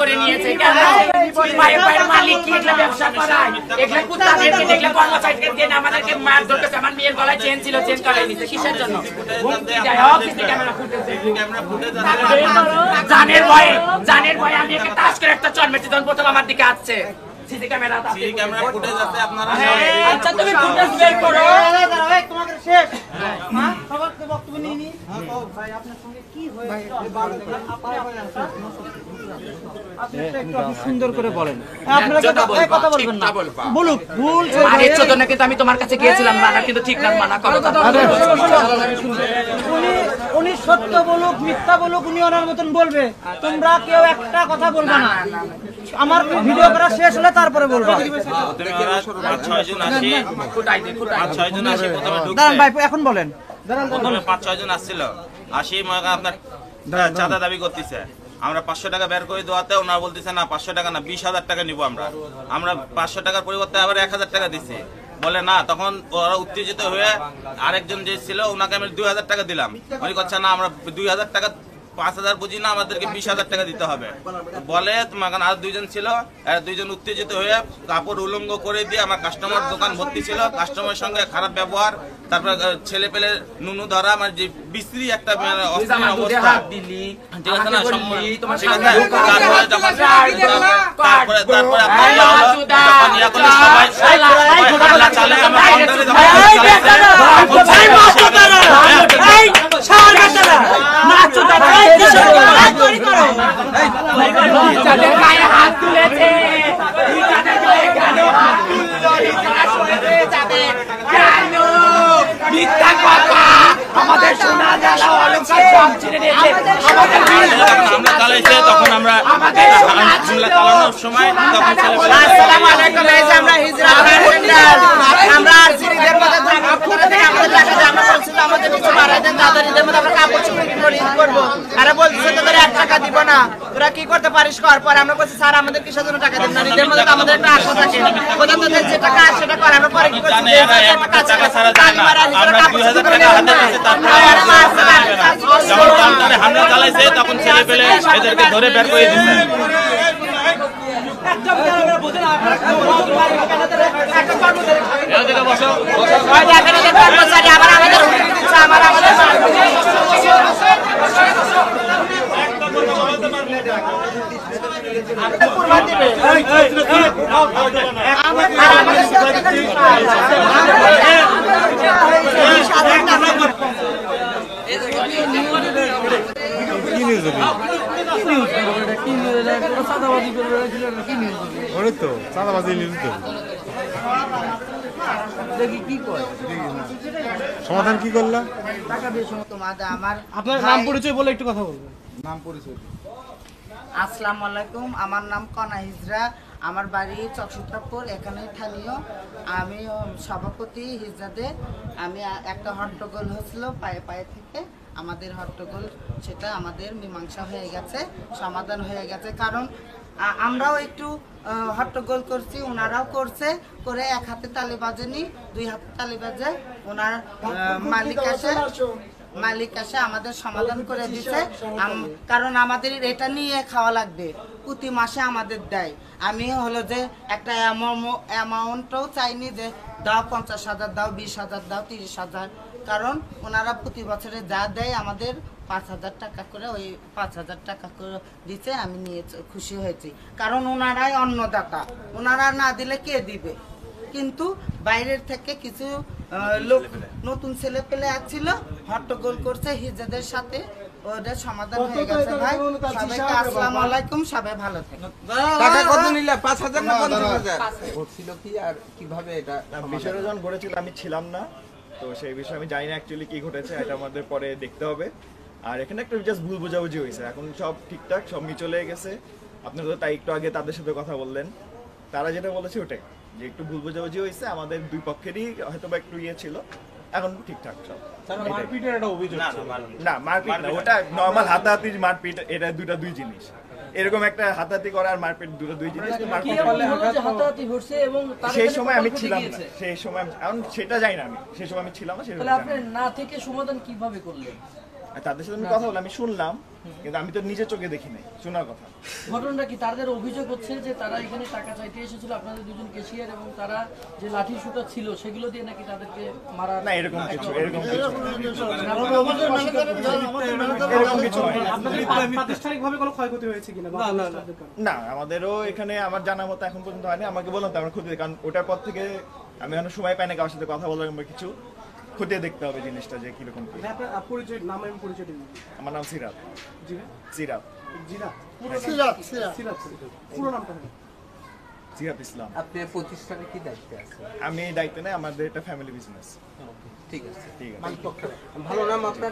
করে নিয়েছে কেন? পায়ের মালিক কি এগুলা ব্যবসা করায়? এগুলা কুত্তাদেরকে দেখলে কর্মচারীকে দিয়ে আমাদেরকে মার ধরতেছে। আমার মেয়ের গলায় চেন ছিল, চেন কাটাই নিছে কিসের জন্য? জানের ভয়ে আমি একে তাস করে একটা চর মেরেছি তখন প্রথম আমার দিকে আসছে। সিসি ক্যামেরা ফুটেজ আছে আপনারা। আচ্ছা তুমি ফুটেজ বের করো। তোমাকে শেষ হ্যাঁ সবার বক্তব্য নিয়ে নি। ভাই আপনার সঙ্গে কি হয়েছে আপনি সুন্দর করে বলেন। আপনারা কথা বলবেন না, বলুক ভুল আরে চোদনা। কিন্তু আমি তোমার কাছে গিয়েছিলাম, মানা কিন্তু ঠিক না, মানা করো। উনি সত্য বলুক মিথ্যা বলুক উনি ওনার মতন বলবে, তোমরা কেউ একটা কথা বলবে না। আমার ভিডিও করা শেষ হলে তারপরে বলবা। দাঁড়ান ভাই এখন বলেন। প্রথমে 5-6 জন আসছিল, আসি আপনার চাঁদা দাবি করতেছে। আমরা 500 টাকা বের করে দেওয়াতে ওনারা বলতেছে না 500 টাকা না 20,000 টাকা নিবো। আমরা 500 টাকার পরিবর্তে আবার 1,000 টাকা দিছি। বলে না, তখন ওরা উত্তেজিত হয়ে আরেকজন যে ছিল ওনাকে আমি 2,000 টাকা দিলাম। উনি করছে না আমরা 2,000 টাকা 5,000 বুঝি না, আমাদেরকে 20,000 টাকা দিতে হবে বলে। আর দুইজন ছিল, দুইজন উত্তেজিত হয়ে কাপড় উলঙ্গ করে দিয়ে আমার কাস্টমার দোকান ভর্তি ছিল, কাস্টমারের সঙ্গে খারাপ ব্যবহার, তারপরে ছেলে পেলে নুনু ধরা, আমার যে বিশ্রী একটা অস্থির অবস্থা। ঠিক আছে না? আমাদের সোনা জ্বালা অলংকার সব ছিঁড়ে নিয়েছে। আমরা চালাইছে তখন আমরা চালানোর সময় তখন আসসালামু আলাইকুম। এই যে আমরা হিজরা আমরা সিরিজের মধ্যে থাকা করে থেকে আমাদের টাকা জানা বলছিল আমাদের কিছু বাড়াই দেন, তাড়াতাড়িদের মধ্যে আমরা কাপড় চোপড় করব। আরে বলছে তোদের 1 টাকা দিব না, তোরা কি করতে পারিস কর। পরে আমরা বলছি স্যার আমাদের কিসের জন্য টাকা দেন না, নিজের মধ্যে তো আমাদের একটা আশা থাকে, ওদের তোদের যে টাকা সেটা কর। আমরা পরে কি করছি টাকা ছাড়া যায় না। আমরা 2,000 টাকা হাতে দিয়েছি, তারপরে যখন তারা হামলা চালাইছে তখন ছেলে পেলে এদেরকে ধরে বের করে দিচ্ছে। সমাধান কি করলা? আপনার নাম পরিচয় বলে একটু কথা বলবেন। নাম পরিচয়। আসসালামু আলাইকুম, আমার নাম কনা হিজরা, আমার বাড়ি চকসুত্রাপুর, এখানে স্থানীয়। আমি সভাপতি হিজরাদের। আমি একটা হট্টগোল হচ্ছিল পায়ে থেকে, আমাদের হট্টগোল সেটা আমাদের মীমাংসা হয়ে গেছে, সমাধান হয়ে গেছে। কারণ আমরাও একটু হট্টগোল করছি, ওনারাও করছে, করে এক হাতে তালি বাজেনি, 2 হাতে তালি বাজে। ওনার মালিক আসে আমাদের সমাধান করে দিছে। কারণ আমাদের এটা নিয়ে খাওয়া লাগবে, প্রতি মাসে আমাদের দেয়। আমি হলো যে একটা অ্যামাউন্টও চাইনি যে দাও 50,000 দাও, 20,000 দাও, 30,000। কারণ ওনারা প্রতি বছরে যা দেয় আমাদের 5,000 টাকা করে, ওই 5,000 টাকা করে দিচ্ছে। আমি নিয়ে খুশি হয়েছি, কারণ ওনারাই অন্নদাতা, ওনারা না দিলে কে দিবে। কিন্তু বাইরের থেকে কিছু লোক নতুন ছেলে পেলে আসছিল, হট্টগোল করছে হিজড়াদের সাথে, ওদের সমাধান হয়ে গেছে। ভাই সবাইকে আসসালামু আলাইকুম, সবাই ভালো থাকুন। টাকা কত নিলে? 5,000 না 50,000? হচ্ছিল কি আর কিভাবে এটা বিষয়টা যখন ঘটেছিল আমি ছিলাম না, তো সেই বিষয়ে আমি জানি না অ্যাকচুয়ালি কি ঘটেছে, এটা আমাদের পরে দেখতে হবে। আর এখানে একটা জাস্ট ভুল বোঝাবুঝি হয়েছে, এখন সব ঠিকঠাক, সব চলে গেছে। আপনারা তো তাই একটু আগে তাদের সাথে কথা বললেন, তারা যেটা বলেছে ওটাই, যে একটু ভুল বোঝাবুঝি হয়েছে, আমাদের 2 পক্ষেরই হয়তো বা একটু ইয়ে ছিল, এখন ঠিকঠাক সব। মারপিটের একটা অভিযোগ না, মারপিট না, ওটা নরমাল হাতাহাতি মারপিট, এটা দুই জিনিস। এরকম একটা হাতাহাতি করা আর মারপিট দুই জিনিস। সেই সময় আমি ছিলাম না, সেই সময় এখন সেটা জানি না, আমি সেই সময় আমি ছিলাম না। আপনি না থেকে সমাধান কিভাবে করলেন? আর তাদের সাথে আমি কথা বললাম, আমি শুনলাম, কিন্তু আমি তো নিজের চোখে দেখি নাই, শোনার কথা। ঘটনাটা কি? তাদের অভিযোগ হচ্ছে যে তারা এখানে টাকা চাইতে এসেছিল, আপনাদের দুজন ক্যাশিয়ার, এবং তারা যে লাঠি শুটা ছিল সেগুলো দিয়ে নাকি তাদেরকে মারা। না, এরকম কিছু এরকম কিছু আপনাদের প্রাতিষ্ঠানিকভাবে কোনো ক্ষয়ক্ষতি হয়েছে কিনা? না, আমাদেরও এখানে আমার জানা মতো এখন পর্যন্ত হয়নি। আমাকে বললাম তো আমার ক্ষতি, কারণ ওটার পর থেকে আমি এখন সময় পাই না কারোর সাথে কথা বলার কিংবা কিছু, খতিয়ে দেখতে হবে জিনিসটা যে কিরকম কি। আপনার পরিচয়, নাম এবং পরিচয় দিন। আমার নাম সিরাত। জি ভাই? সিরাত। জিনা? সিরাত। পুরো নামটা বলুন। সিরাত ইসলাম। আপনার প্রতিষ্ঠানে কি দায়িত্বে আছে? আমি দায়িত্ব নেই, আমাদের এটা ফ্যামিলি বিজনেস। ঠিক আছে। ঠিক আছে। ভালো নাম আপনার?